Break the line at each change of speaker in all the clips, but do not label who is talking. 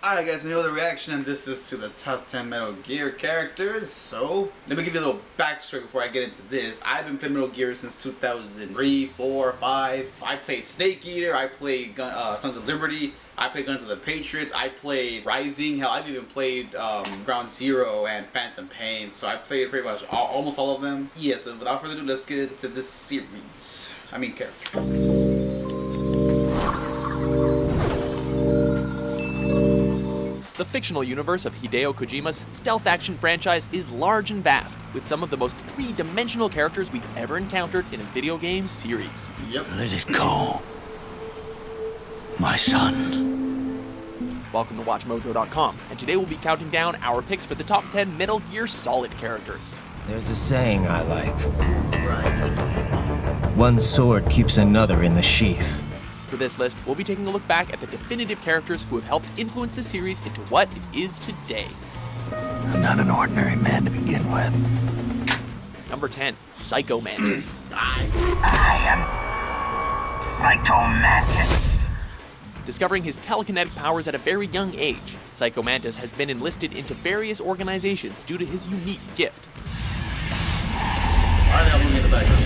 Alright guys, another reaction, and this is to the top 10 Metal Gear characters. So, let me give you a little backstory before I get into this. I've been playing Metal Gear since 2003, 4, 5. I played Snake Eater, I played Sons of Liberty, I played Guns of the Patriots, I played Rising, hell, I've even played Ground Zero and Phantom Pain. So I played pretty much almost all of them. Yeah, so without further ado, let's get into this series. I mean character.
The fictional universe of Hideo Kojima's stealth action franchise is large and vast, with some of the most three-dimensional characters we've ever encountered in a video game series.
Yep.
Let it go, my son.
Welcome to WatchMojo.com, and today we'll be counting down our picks for the top 10 Metal Gear Solid characters.
There's a saying I like.
Right.
One sword keeps another in the sheath.
For this list, we'll be taking a look back at the definitive characters who have helped influence the series into what it is today.
I'm not an ordinary man to begin with.
Number 10, Psycho Mantis.
I am Psycho Mantis.
Discovering his telekinetic powers at a very young age, Psycho Mantis has been enlisted into various organizations due to his unique gift.
Why did I want to get the background?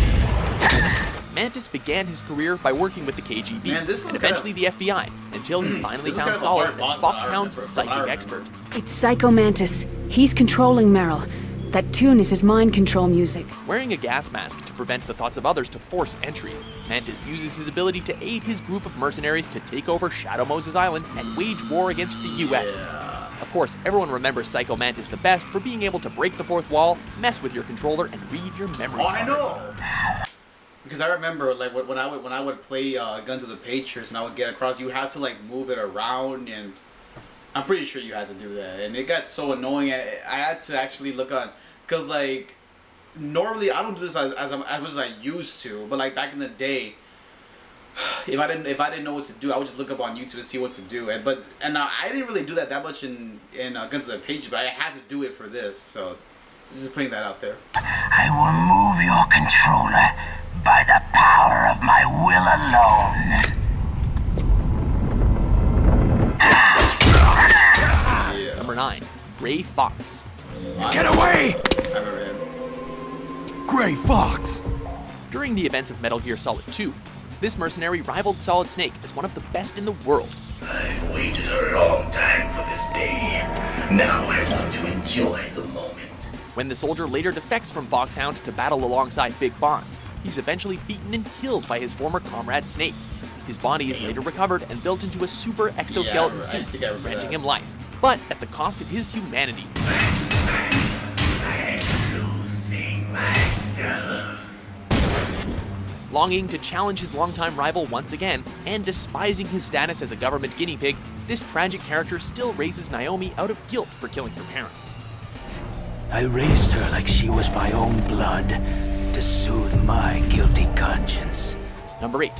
Mantis began his career by working with the KGB
Man,
and eventually the FBI, until he finally found solace as Foxhound's psychic expert.
It's Psycho Mantis. He's controlling Meryl. That tune is his mind control music.
Wearing a gas mask to prevent the thoughts of others to force entry, Mantis uses his ability to aid his group of mercenaries to take over Shadow Moses Island and wage war against the US. Of course, everyone remembers Psycho Mantis the best for being able to break the fourth wall, mess with your controller, and read your memory.
Oh, I know! Because I remember, like, when I would play Guns of the Patriots and I would get across, you had to, like, move it around, and I'm pretty sure you had to do that. And it got so annoying, I had to actually look on, because, like, normally I don't do this as much as I used to, but, like, back in the day, if I didn't know what to do, I would just look up on YouTube to see what to do. And I didn't really do that much in Guns of the Patriots, but I had to do it for this, so just putting that out there.
I will move your controller by the power of my will alone.
Yeah.
Number 9, Gray Fox.
Get away!
I remember him.
Gray Fox!
During the events of Metal Gear Solid 2, this mercenary rivaled Solid Snake as one of the best in the world.
I've waited a long time for this day. Now I want to enjoy the moment.
When the soldier later defects from Foxhound to battle alongside Big Boss, he's eventually beaten and killed by his former comrade Snake. His body is later recovered and built into a super exoskeleton
I
suit,
think I remember
granting
that.
him life, but at the cost of his humanity.
I'm losing myself.
Longing to challenge his longtime rival once again, and despising his status as a government guinea pig, this tragic character still raises Naomi out of guilt for killing her parents.
I raised her like she was my own blood to soothe my guilty conscience.
Number 8,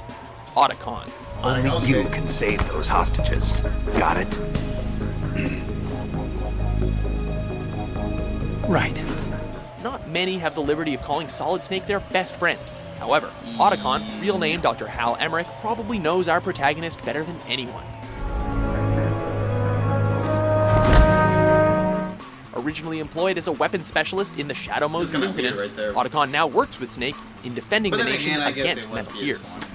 Otacon.
Only you can save those hostages. Got it? Right.
Not many have the liberty of calling Solid Snake their best friend. However, Otacon, real name Dr. Hal Emmerich, probably knows our protagonist better than anyone. Originally employed as a weapons specialist in the Shadow Moses incident,
right there.
Otacon now works with Snake in defending
But
the
then
nation
again, I guess
against
it must
Metal
be his
Gears.
fault.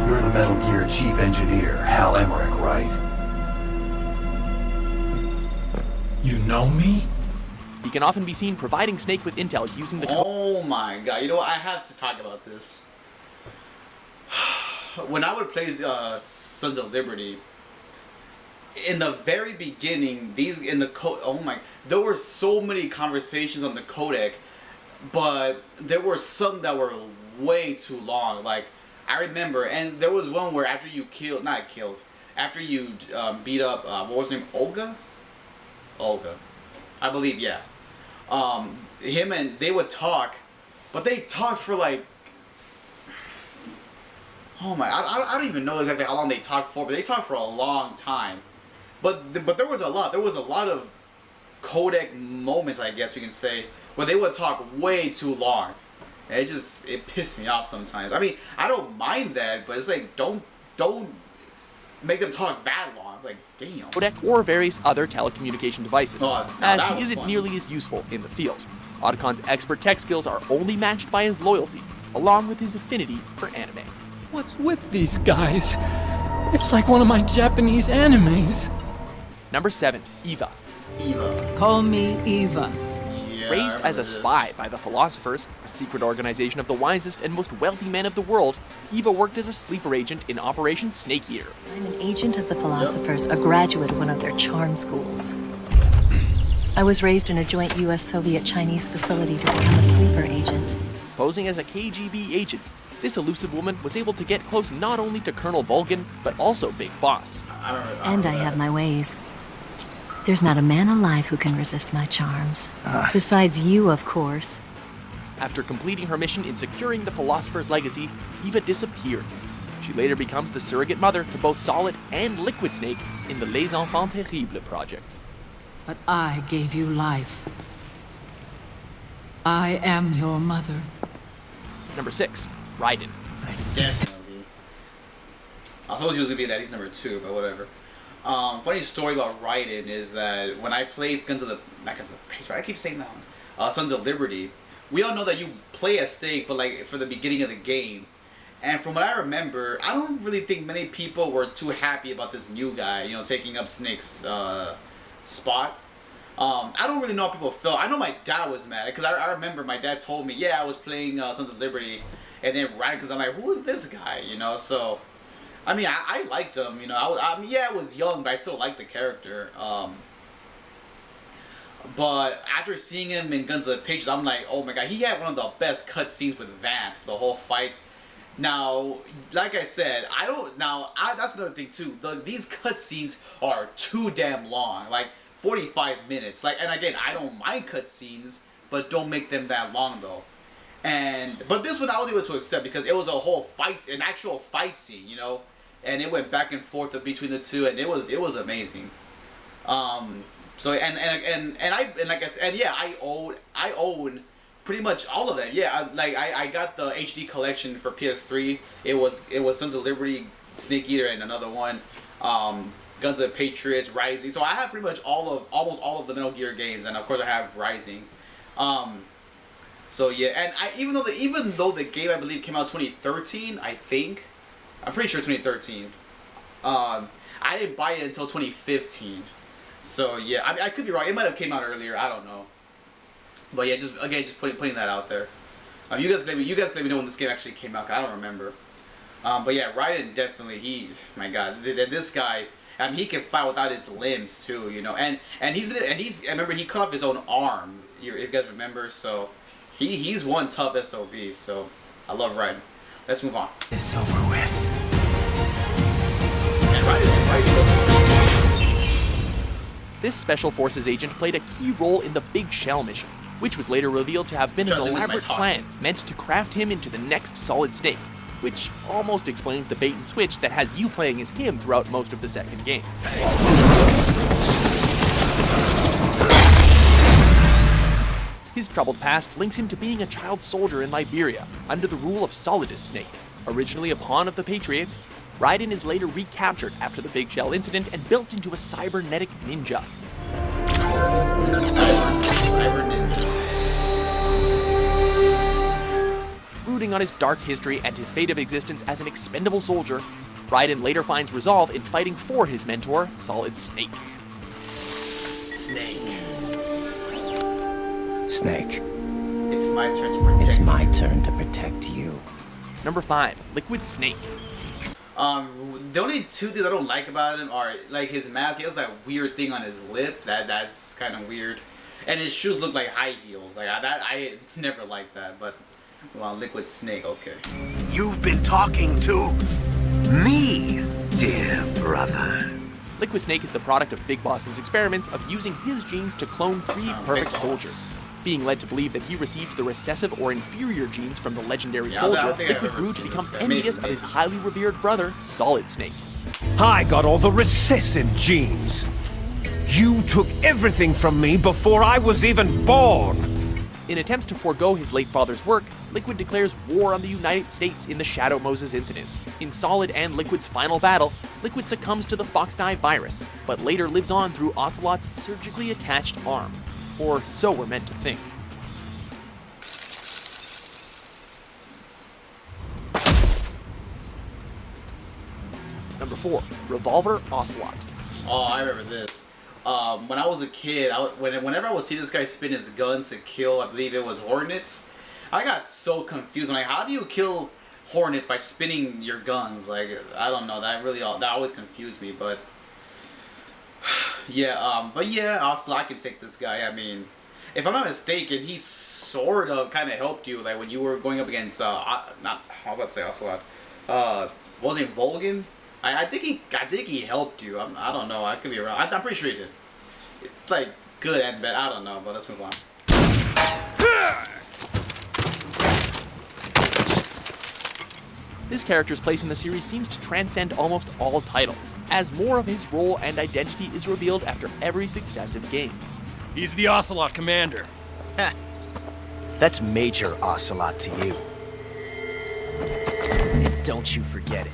You're the Metal Gear Chief Engineer, Hal Emmerich, right? You know me?
He can often be seen providing Snake with intel using the
Oh my god, you know what, I have to talk about this. When I would play Sons of Liberty, in the very beginning, there were so many conversations on the codec, but there were some that were way too long. Like, I remember, and there was one where after you after you beat up, what was her name, Olga, I believe, yeah. Him and they would talk, but they talked for like, oh my, I don't even know exactly how long they talked for, but they talked for a long time. But there was a lot of codec moments, I guess you can say, where they would talk way too long. And it pissed me off sometimes. I mean, I don't mind that, but it's like, don't make them talk that long. It's like, damn.
codec or various other telecommunication devices,
Oh,
as
that
he
was
isn't
fun.
nearly as useful in the field. Otacon's expert tech skills are only matched by his loyalty, along with his affinity for anime.
What's with these guys? It's like one of my Japanese animes.
Number 7, Eva.
Eva.
Call me Eva.
Yeah,
Raised
I
as a
remember
spy by the Philosophers, a secret organization of the wisest and most wealthy men of the world, Eva worked as a sleeper agent in Operation Snake Eater.
I'm an agent of the Philosophers, a graduate of one of their charm schools. I was raised in a joint US-Soviet-Chinese facility to become a sleeper agent.
Posing as a KGB agent, this elusive woman was able to get close not only to Colonel Vulcan, but also Big Boss.
And I have my ways. There's not a man alive who can resist my charms. Besides you, of course.
After completing her mission in securing the Philosopher's legacy, Eva disappears. She later becomes the surrogate mother to both Solid and Liquid Snake in the Les Enfants Terribles project.
But I gave you life. I am your mother.
Number 6, Raiden.
Definitely. I told you it was gonna be that. He's number 2, but whatever. Funny story about Raiden is that when I played Guns of the Patriot, I keep saying that one. Sons of Liberty. We all know that you play as Snake, but like for the beginning of the game. And from what I remember, I don't really think many people were too happy about this new guy, you know, taking up Snake's spot. I don't really know how people felt. I know my dad was mad because I remember my dad told me, yeah, I was playing Sons of Liberty, and then Raiden, because I'm like, who is this guy, you know? So, I mean, I liked him, you know. I mean, yeah, I was young, but I still liked the character. But after seeing him in Guns of the Patriots, I'm like, oh my god, he had one of the best cutscenes with Vamp, the whole fight. Now, like I said, that's another thing too. These cutscenes are too damn long, like 45 minutes. Like, and again, I don't mind cutscenes, but don't make them that long though. But this one I was able to accept because it was a whole fight, an actual fight scene, you know, and it went back and forth between the two, and it was amazing. So and like I said, yeah, I own pretty much all of them. Yeah, I got the HD collection for PS3. It was Sons of Liberty, Snake Eater, and another one, Guns of the Patriots, Rising. So I have pretty much almost all of the Metal Gear games, and of course I have Rising. So yeah, and even though the game I believe came out 2013, I'm pretty sure 2013. I didn't buy it until 2015. So yeah, I mean I could be wrong. It might have came out earlier. I don't know. But yeah, just putting that out there. You guys let me know when this game actually came out. 'Cause I don't remember. But yeah, Raiden definitely. My God, this guy. I mean, he can fight without his limbs too. You know, and I remember he cut off his own arm. If you guys remember, so he's one tough SOB. So I love Raiden. Let's move on.
It's over with.
And Raiden.
This Special Forces agent played a key role in the Big Shell mission, which was later revealed to have been an elaborate plan meant to craft him into the next Solid Snake, which almost explains the bait and switch that has you playing as him throughout most of the second game. His troubled past links him to being a child soldier in Liberia under the rule of Solidus Snake. Originally a pawn of the Patriots, Raiden is later recaptured after the Big Shell incident and built into a cybernetic ninja.
Cyber ninja.
Brooding on his dark history and his fate of existence as an expendable soldier, Raiden later finds resolve in fighting for his mentor, Solid Snake.
Snake.
Snake,
It's my turn to protect.
it's my turn to protect you.
Number 5, Liquid Snake.
The only two things I don't like about him are like his mask. He has that weird thing on his lip. That's kind of weird, and his shoes look like high heels. Like I never liked that. But well, Liquid Snake, okay.
You've been talking to me, dear brother.
Liquid Snake is the product of Big Boss's experiments of using his genes to clone 3 perfect
Big Boss.
soldiers. Being led to believe that he received the recessive or inferior genes from the legendary
Yeah, I
soldier,
don't think I've
Liquid
ever
grew to
seen
become
this guy.
envious
Maybe.
of his highly revered brother, Solid Snake.
I got all the recessive genes. You took everything from me before I was even born.
In attempts to forego his late father's work, Liquid declares war on the United States in the Shadow Moses incident. In Solid and Liquid's final battle, Liquid succumbs to the Foxdie virus, but later lives on through Ocelot's surgically attached arm. Or so we're meant to think. Number 4, Revolver Ocelot.
Oh, I remember this. When I was a kid, whenever I would see this guy spin his guns to kill, I believe it was hornets, I got so confused. I'm like, how do you kill hornets by spinning your guns? Like, I don't know. That always confused me. But yeah, Ocelot, I can take this guy. I mean, if I'm not mistaken, he sort of kind of helped you, like when you were going up against how about to say Ocelot? Was it Volgan? I think he helped you. I don't know. I could be wrong. I'm pretty sure he did. It's like good and bad. I don't know, but let's move on.
This character's place in the series seems to transcend almost all titles, as more of his role and identity is revealed after every successive game.
He's the Ocelot commander.
That's Major Ocelot to you. And don't you forget it.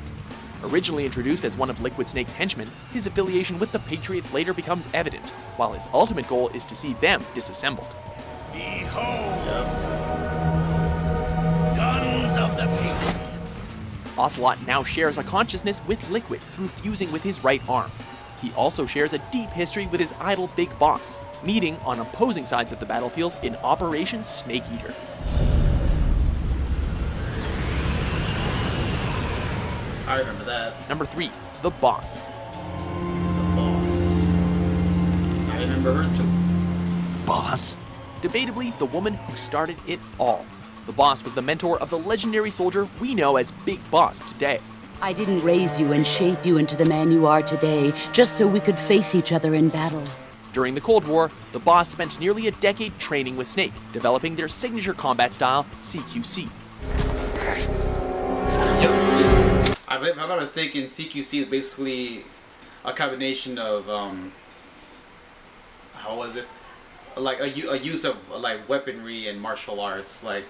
Originally introduced as one of Liquid Snake's henchmen, his affiliation with the Patriots later becomes evident, while his ultimate goal is to see them disassembled.
Behold! Guns of the Patriots!
Ocelot now shares a consciousness with Liquid through fusing with his right arm. He also shares a deep history with his idol Big Boss, meeting on opposing sides of the battlefield in Operation Snake Eater.
I remember that.
Number 3, The Boss.
The Boss. I remember her too.
Boss?
Debatably, the woman who started it all. The Boss was the mentor of the legendary soldier we know as Big Boss today.
I didn't raise you and shape you into the man you are today, just so we could face each other in battle.
During the Cold War, the Boss spent nearly a decade training with Snake, developing their signature combat style, CQC.
If I'm not mistaken, CQC is basically a combination of how was it? Like a use of like weaponry and martial arts. Like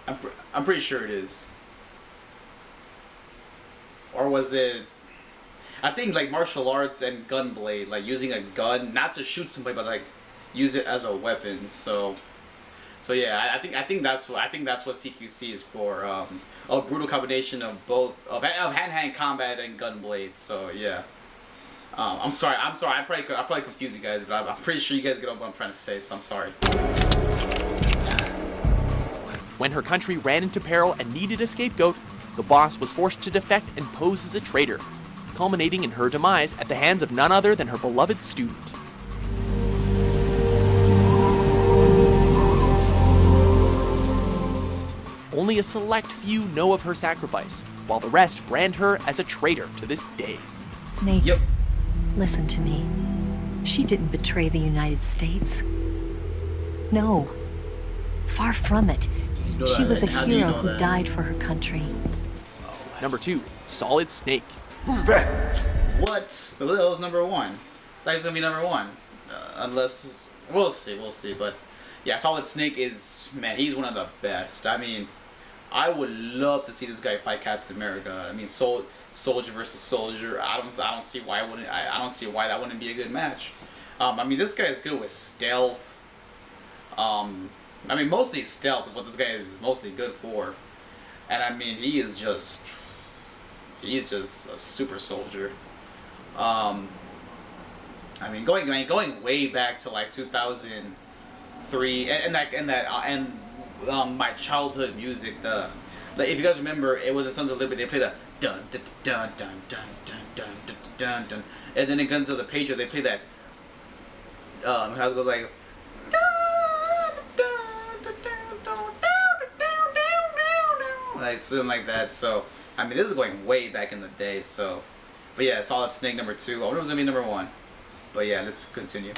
I'm pretty sure it is. Or was it? I think like martial arts and gunblade, like using a gun not to shoot somebody, but like use it as a weapon. So yeah, I think that's what CQC is for. A brutal combination of both of hand-to-hand combat and gunblade. So yeah. I'm sorry. I probably confused you guys, but I'm pretty sure you guys get what I'm trying to say. So I'm sorry.
When her country ran into peril and needed a scapegoat, the Boss was forced to defect and pose as a traitor, culminating in her demise at the hands of none other than her beloved student. Only a select few know of her sacrifice, while the rest brand her as a traitor to this day.
Snake, listen to me. She didn't betray the United States. No. Far from it. She was a hero who died for her country.
Number 2, Solid Snake.
Who's that?
What? So that was number 1. I thought it was gonna be number 1. Unless we'll see. But yeah, Solid Snake is, man, he's one of the best. I mean, I would love to see this guy fight Captain America. I mean, soldier versus soldier. I don't see why I don't see why that wouldn't be a good match. I mean, this guy is good with stealth. I mean, mostly stealth is what this guy is mostly good for. And I mean, he's just a super soldier. I mean, going way back to like 2003, and my childhood music. If you guys remember, it was in Sons of Liberty. They play the dun dun dun dun dun dun dun dun dun dun, and then in Guns of the Patriots they play that. How it goes like. Like something like that. So I mean, this is going way back in the day. So, but yeah, Solid Snake number 2. I wonder if it was gonna be number 1. But yeah, let's continue.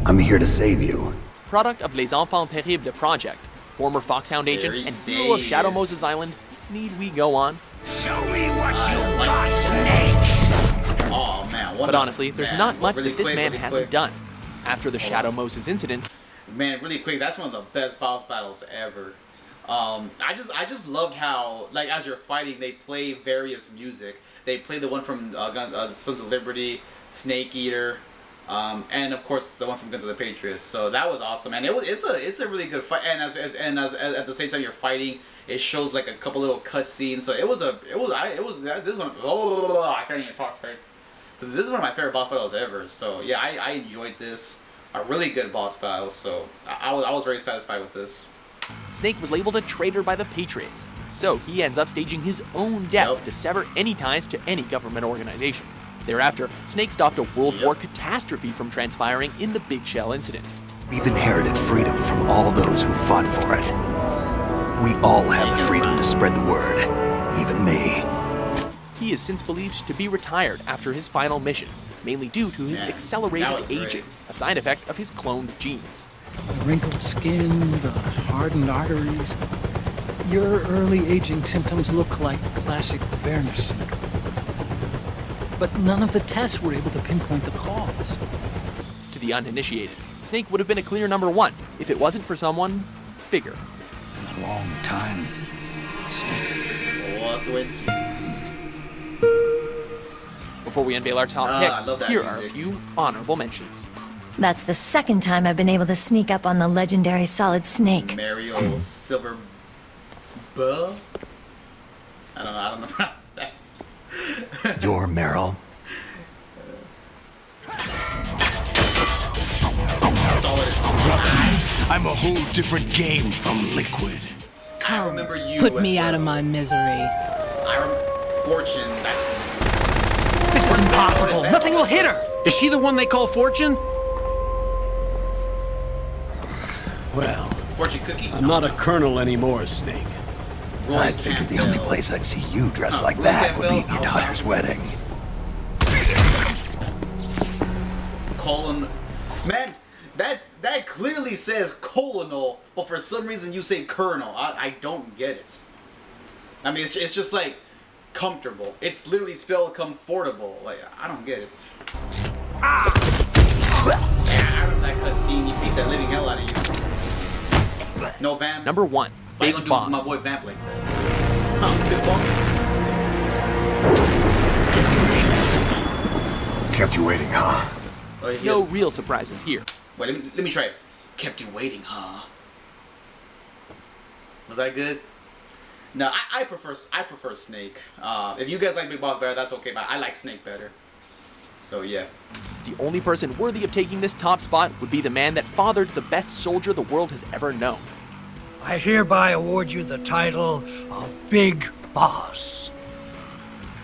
I'm here to save you.
Product of Les Enfants Terribles project, former Foxhound agent and hero of Shadow Moses Island, need we go on?
Show me what you've got, Snake!
Oh man,
But honestly, there's not much that this man hasn't
quick.
done. After the Shadow Moses incident,
Man, really quick, that's one of the best boss battles ever. I just loved how, like, as you're fighting, they play various music. They play the one from Sons of Liberty, Snake Eater, and of course the one from Guns of the Patriots. So that was awesome, and it's a really good fight. And as at the same time you're fighting, it shows like a couple little cutscenes. So this one. I can't even talk right. So this is one of my favorite boss battles ever. So yeah, I enjoyed this. A really good boss battle. So I was very satisfied with this.
Snake was labeled a traitor by the Patriots, so he ends up staging his own death to sever any ties to any government organization. Thereafter, Snake stopped a World War catastrophe from transpiring in the Big Shell incident.
We've inherited freedom from all those who fought for it. We all have the freedom to spread the word, even me.
He is since believed to be retired after his final mission, mainly due to his accelerated aging, a side effect of his cloned genes.
The wrinkled skin, the hardened arteries. Your early aging symptoms look like classic Werner syndrome. But none of the tests were able to pinpoint the cause.
To the uninitiated, Snake would have been a clear number one if it wasn't for someone bigger.
It's been a long time, Snake.
Well, let's wait and see.
Before we unveil our top
I love
pick,
that
here are a
music.
few honorable mentions.
That's the second time I've been able to sneak up on the legendary Solid Snake.
Mario Silver Bull? I don't know how to pronounce that.
You're Meryl. I'm a whole different game from Liquid.
I remember you.
Put me out of my misery.
Fortune.
This is impossible. Nothing will hit her. Is she the one they call Fortune?
Well,
Fortune cookie.
I'm not a colonel anymore, Snake.
I figured the only place I'd see you dressed like that would be at your daughter's wedding.
Colon. Man, that clearly says colonel, but for some reason you say colonel. I don't get it. I mean, it's just like comfortable. It's literally spelled comfortable. Like, I don't get it. Ah! Yeah, I remember that cutscene. He beat the living hell out of you. No Vamp.
Number one, Big Boss.
My boy Vamp like that. Big Boss.
Kept you waiting, huh?
No real surprises here.
Wait, let me try it. Kept you waiting, huh? Was that good? No, I prefer Snake. If you guys like Big Boss better, that's okay. But I like Snake better. So yeah.
The only person worthy of taking this top spot would be the man that fathered the best soldier the world has ever known.
I hereby award you the title of Big Boss.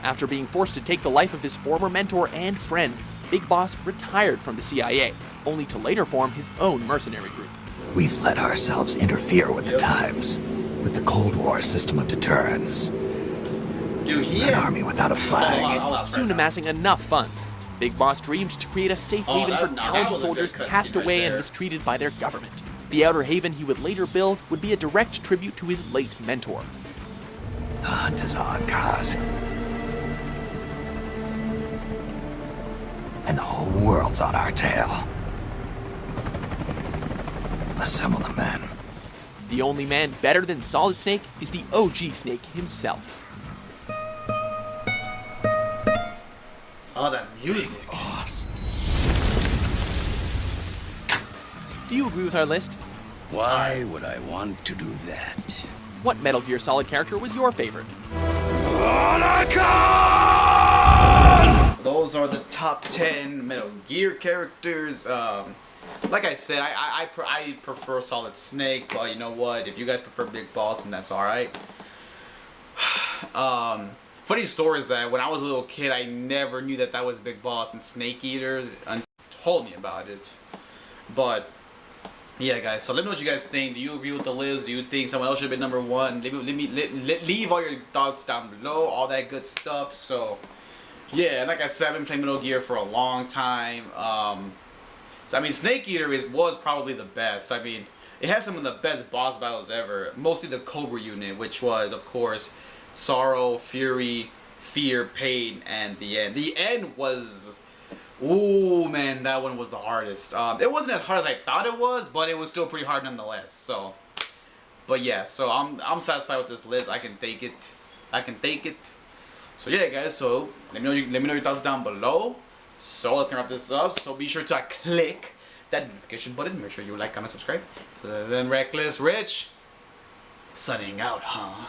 After being forced to take the life of his former mentor and friend, Big Boss retired from the CIA, only to later form his own mercenary group.
We've let ourselves interfere with the times, with the Cold War system of deterrence.
Dude,
An army without a flag.
Soon amassing enough funds, Big Boss dreamed to create a safe haven for talented soldiers cast away and mistreated by their government. The outer haven he would later build would be a direct tribute to his late mentor.
The hunt is on, Kaz. And the whole world's on our tail. Assemble the men.
The only man better than Solid Snake is the OG Snake himself.
Oh, that music.
Do you agree with our list?
Why would I want to do that?
What Metal Gear Solid character was your favorite?
Those are the top 10 Metal Gear characters. Like I said, I prefer Solid Snake, but you know what? If you guys prefer Big Boss, then that's alright. Funny story is that when I was a little kid, I never knew that was Big Boss and Snake Eater until you told me about it. But yeah, guys. So let me know what you guys think. Do you agree with the list? Do you think someone else should be number one? Leave all your thoughts down below. All that good stuff. So yeah, like I said, I've been playing Metal Gear for a long time. So I mean, Snake Eater was probably the best. I mean, it had some of the best boss battles ever. Mostly the Cobra unit, which was, of course, Sorrow, Fury, Fear, Pain, and the End. The End was Ooh, man, that one was the hardest. It wasn't as hard as I thought it was, but it was still pretty hard nonetheless. So, but yeah, so I'm satisfied with this list. I can take it. I can take it. So yeah, guys. So let me know your thoughts down below. So let's wrap this up. So be sure to click that notification button. Make sure you like, comment, subscribe. So then, REKLEZ Rich, signing out, huh?